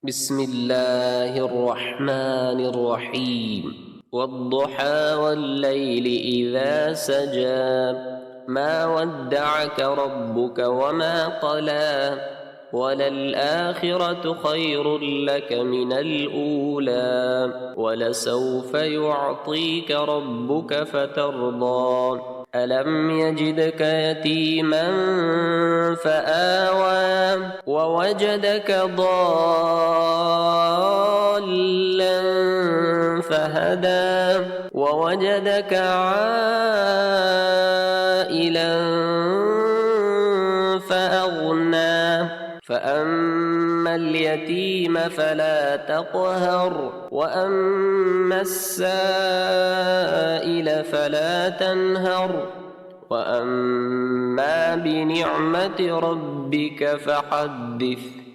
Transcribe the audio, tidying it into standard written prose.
بسم الله الرحمن الرحيم. والضحى والليل إذا سجى ما ودعك ربك وما قلى وللآخرة خير لك من الأولى ولسوف يعطيك ربك فترضى ألم يجدك يتيما فآوى ووجدك ضالا فهدى ووجدك عائلا فأغنى فأما اليتيم فلا تقهر وأما السائل فلا تنهر وأما بنعمة ربك فحدث.